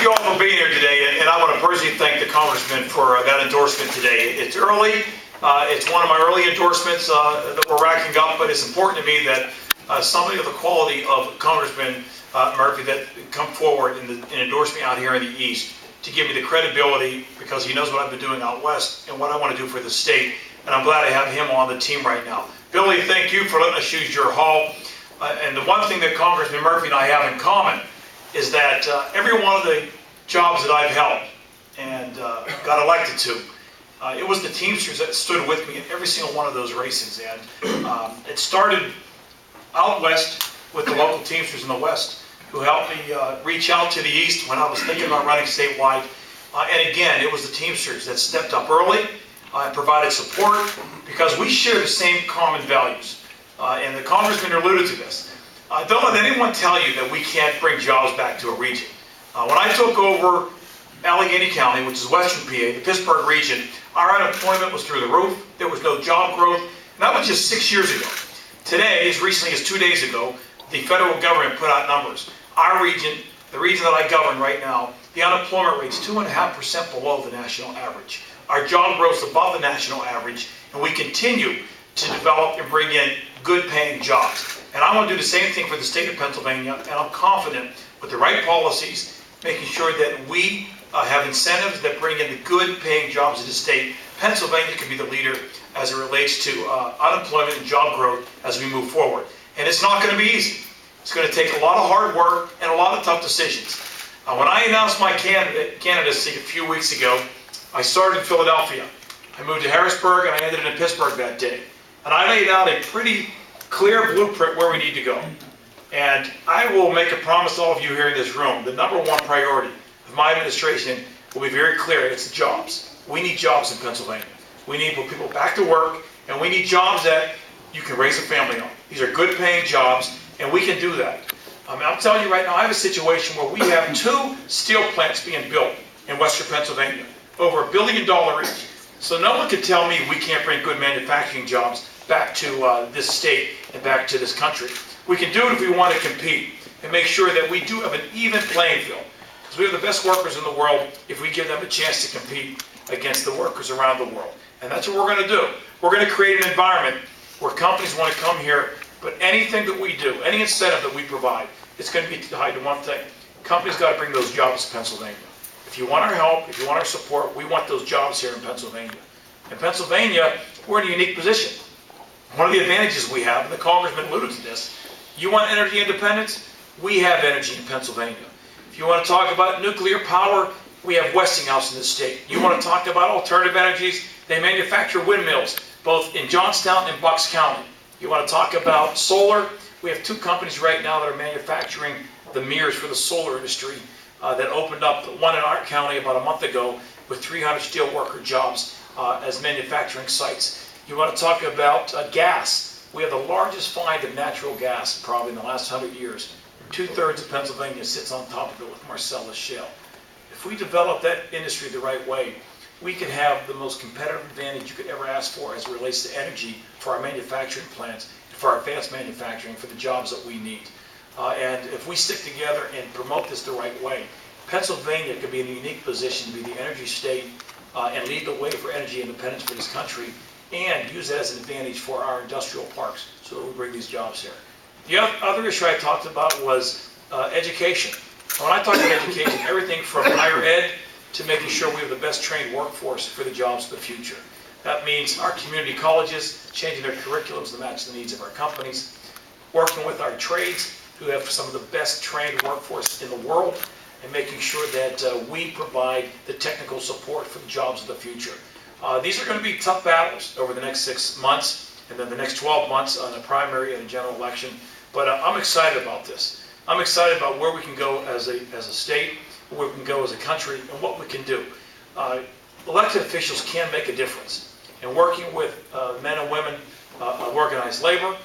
you all for being here today, and I want to personally thank the Congressman for that endorsement today. It's early. It's one of my early endorsements that we're racking up, but it's important to me that somebody of the quality of Congressman Murphy that come forward and endorse me out here in the East to give me the credibility, because he knows what I've been doing out West and what I want to do for the state, and I'm glad I have him on the team right now. Billy, thank you for letting us use your hall. And the one thing that Congressman Murphy and I have in common is that every one of the jobs that I've held and got elected to, it was the Teamsters that stood with me in every single one of those races. And it started out West with the local Teamsters in the West, who helped me reach out to the East when I was thinking about running statewide. And again, it was the Teamsters that stepped up early and provided support, because we share the same common values. And the Congressman alluded to this. Don't let anyone tell you that we can't bring jobs back to a region. When I took over Allegheny County, which is Western PA, the Pittsburgh region, our unemployment was through the roof. There was no job growth. And that was just 6 years ago. Today, as recently as 2 days ago, the federal government put out numbers. Our region, the region that I govern right now, the unemployment rate's 2.5% below the national average. Our job growth's above the national average, and we continue to develop and bring in good paying jobs. And I want to do the same thing for the state of Pennsylvania, and I'm confident with the right policies, making sure that we have incentives that bring in the good paying jobs in the state. Pennsylvania can be the leader as it relates to unemployment and job growth as we move forward. And it's not going to be easy. It's going to take a lot of hard work and a lot of tough decisions. When I announced my candidacy a few weeks ago, I started in Philadelphia. I moved to Harrisburg, and I ended in Pittsburgh that day. And I laid out a pretty clear blueprint where we need to go. And I will make a promise to all of you here in this room. The #1 priority of my administration will be very clear. It's the jobs. We need jobs in Pennsylvania. We need to put people back to work, and we need jobs that you can raise a family on. These are good paying jobs, and we can do that. I'm telling you right now, I have a situation where we have 2 steel plants being built in Western Pennsylvania, over $1 billion each. So no one can tell me we can't bring good manufacturing jobs back to this state and back to this country. We can do it if we want to compete and make sure that we do have an even playing field. Because we have the best workers in the world if we give them a chance to compete against the workers around the world. And that's what we're going to do. We're going to create an environment where companies want to come here, but anything that we do, any incentive that we provide, it's going to be tied to one thing. Companies got to bring those jobs to Pennsylvania. If you want our help, if you want our support, we want those jobs here in Pennsylvania. In Pennsylvania, we're in a unique position. One of the advantages we have, and the Congressman alluded to this, you want energy independence? We have energy in Pennsylvania. If you want to talk about nuclear power, we have Westinghouse in the state. You want to talk about alternative energies? They manufacture windmills, both in Johnstown and Bucks County. You want to talk about solar? We have 2 companies right now that are manufacturing the mirrors for the solar industry that opened up, one in our county about a month ago with 300 steelworker jobs as manufacturing sites. You want to talk about gas? We have the largest find of natural gas probably in the last 100 years. 2/3 of Pennsylvania sits on top of it with Marcellus Shale. If we develop that industry the right way, we can have the most competitive advantage you could ever ask for as it relates to energy for our manufacturing plants, for our advanced manufacturing, for the jobs that we need. And if we stick together and promote this the right way, Pennsylvania could be in a unique position to be the energy state and lead the way for energy independence for this country, and use that as an advantage for our industrial parks so that we bring these jobs here. The other issue I talked about was education. When I talk about education, everything from higher ed to making sure we have the best trained workforce for the jobs of the future. That means our community colleges changing their curriculums to match the needs of our companies, working with our trades who have some of the best trained workforce in the world, and making sure that we provide the technical support for the jobs of the future. These are going to be tough battles over the next 6 months, and then the next 12 months on a primary and a general election. But I'm excited about this. I'm excited about where we can go as a state, where we can go as a country, and what we can do. Elected officials can make a difference. And working with men and women of organized labor,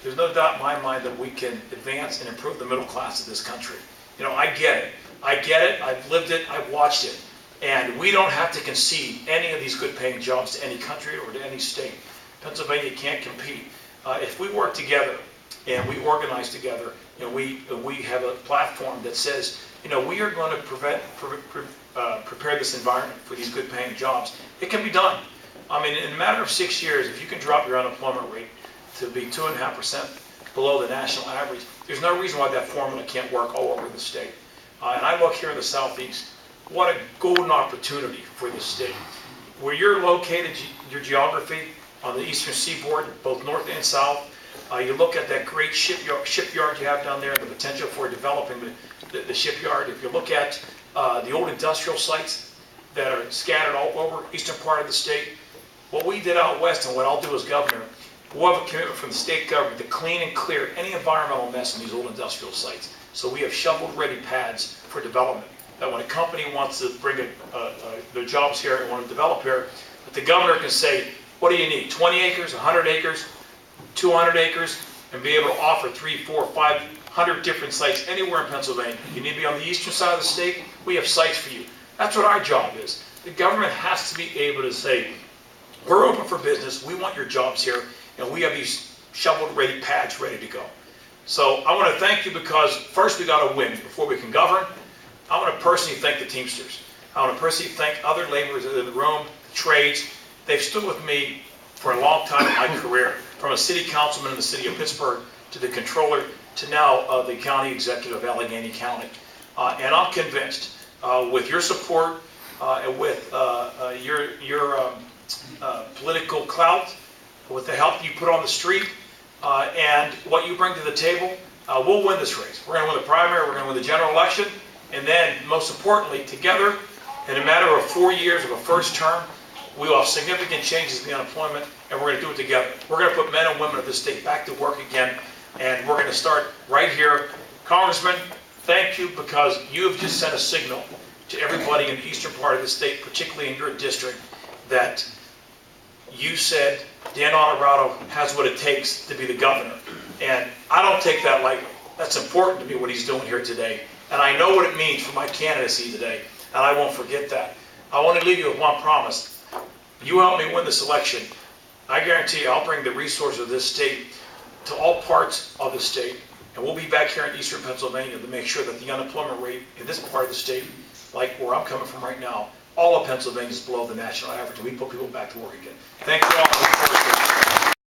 there's no doubt in my mind that we can advance and improve the middle class of this country. You know, I get it. I get it. I've lived it. I've watched it. And we don't have to concede any of these good paying jobs to any country or to any state. Pennsylvania can't compete. If we work together and we organize together, and we have a platform that says, we are going to prepare this environment for these good paying jobs. It can be done. I mean, in a matter of 6 years, if you can drop your unemployment rate to be 2.5% below the national average, there's no reason why that formula can't work all over the state. And I look here in the Southeast, what a golden opportunity for this state. Where you're located, your geography on the eastern seaboard, both north and south, you look at that great shipyard you have down there, the potential for developing the shipyard. If you look at the old industrial sites that are scattered all over eastern part of the state, what we did out west and what I'll do as governor, we'll have a commitment from the state government to clean and clear any environmental mess in these old industrial sites. So we have shovel-ready pads for development. That when a company wants to bring their jobs here and want to develop here, that the governor can say, what do you need? 20 acres, 100 acres, 200 acres, and be able to offer 300, 400, 500 different sites anywhere in Pennsylvania. You need to be on the eastern side of the state, we have sites for you. That's what our job is. The government has to be able to say, we're open for business, we want your jobs here, and we have these shovel-ready pads ready to go. So I want to thank you because first we got to win before we can govern. I want to personally thank the Teamsters. I want to personally thank other laborers in the room, the trades. They've stood with me for a long time in my career, from a city councilman in the city of Pittsburgh to the controller to now the county executive of Allegheny County. And I'm convinced with your support and with your political clout, with the help you put on the street, and what you bring to the table, we'll win this race. We're going to win the primary, we're going to win the general election, and then, most importantly, together, in a matter of 4 years of a first term, we will have significant changes in the unemployment, and we're going to do it together. We're going to put men and women of this state back to work again, and we're going to start right here. Congressman, thank you, because you have just sent a signal to everybody in the eastern part of the state, particularly in your district, that you said Dan Onorato has what it takes to be the governor. And I don't take that lightly. That's important to me, what he's doing here today. And I know what it means for my candidacy today, and I won't forget that. I want to leave you with one promise. You help me win this election, I guarantee you I'll bring the resources of this state to all parts of the state, and we'll be back here in eastern Pennsylvania to make sure that the unemployment rate in this part of the state, like where I'm coming from right now, all of Pennsylvania is below the national average, and we put people back to work again. Thank you all for the support.